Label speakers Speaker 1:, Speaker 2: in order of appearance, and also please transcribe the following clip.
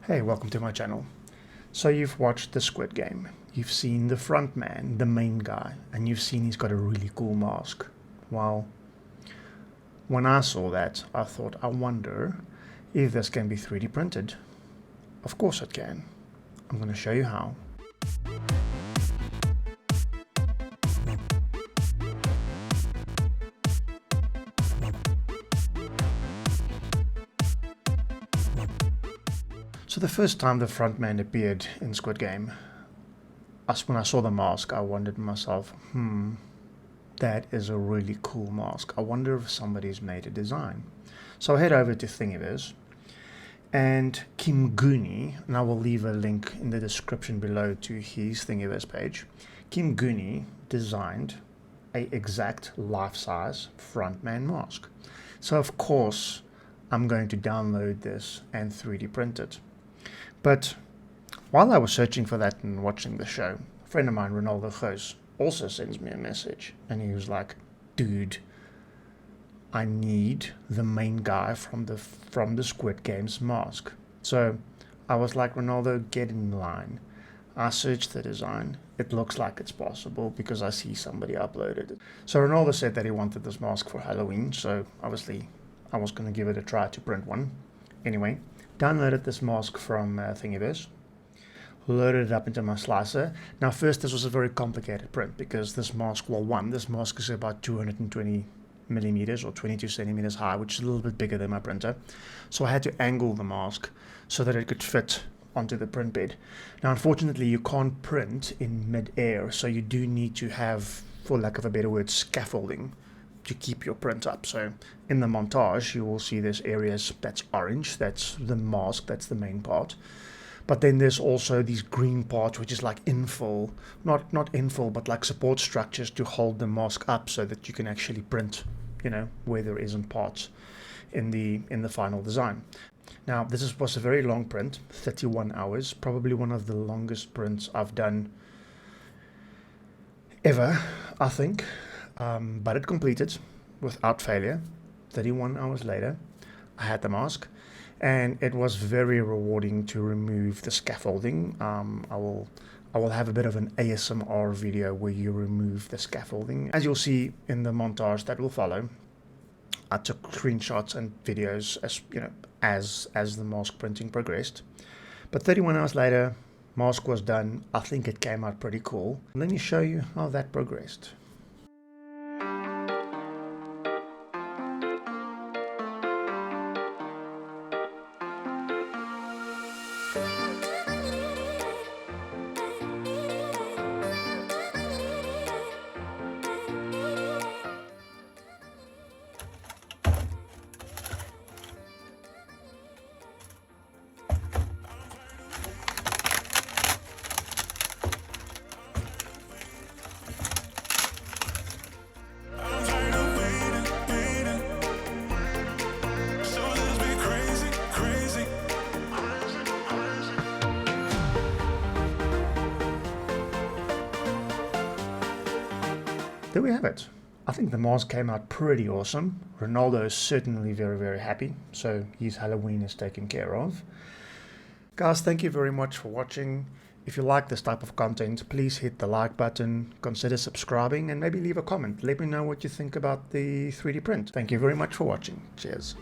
Speaker 1: Hey, welcome to my channel. So you've watched the Squid Game, you've seen the frontman, the main guy, and you've seen he's got a really cool mask. Well, when I saw that, I thought, I wonder if this can be 3D printed. Of course it can. I'm going to show you how. So the first time the frontman appeared in Squid Game, when I saw the mask, I wondered to myself, that is a really cool mask. I wonder if somebody's made a design. So I head over to Thingiverse, and Kimgooni, and I will leave a link in the description below to his Thingiverse page. Kimgooni designed an exact life-size frontman mask. So of course, I'm going to download this and 3D print it. But while I was searching for that and watching the show, a friend of mine, Ronaldo, also sends me a message, and he was like, dude, I need the main guy from the Squid Game's mask. So I was like, Ronaldo, get in line. I searched the design. It looks like it's possible because I see somebody uploaded it. So Ronaldo said that he wanted this mask for Halloween, so obviously I was going to give it a try to print one. Anyway, downloaded this mask from Thingiverse, loaded it up into my slicer. Now first, this was a very complicated print because this mask, this mask is about 220 millimeters or 22 centimeters high, which is a little bit bigger than my printer. So I had to angle the mask so that it could fit onto the print bed. Now unfortunately you can't print in mid-air, so you do need to have, for lack of a better word, scaffolding to keep your print up. So in the montage you will see there's areas that's orange, that's the mask, that's the main part. But then there's also these green parts, which is like infill, not infill, but like support structures to hold the mask up so that you can actually print, where there isn't parts in the final design. Now this was a very long print, 31 hours, probably one of the longest prints I've done ever, I think. But it completed without failure. 31 hours later, I had the mask, and it was very rewarding to remove the scaffolding. I will have a bit of an ASMR video where you remove the scaffolding. As you'll see in the montage that will follow, I took screenshots and videos as the mask printing progressed. But 31 hours later, mask was done. I think it came out pretty cool. Let me show you how that progressed. There we have it. I think the mask came out pretty awesome. Ronaldo is certainly very, very happy, so his Halloween is taken care of. Guys, thank you very much for watching. If you like this type of content, please hit the like button, consider subscribing, and maybe leave a comment. Let me know what you think about the 3D print. Thank you very much for watching. Cheers.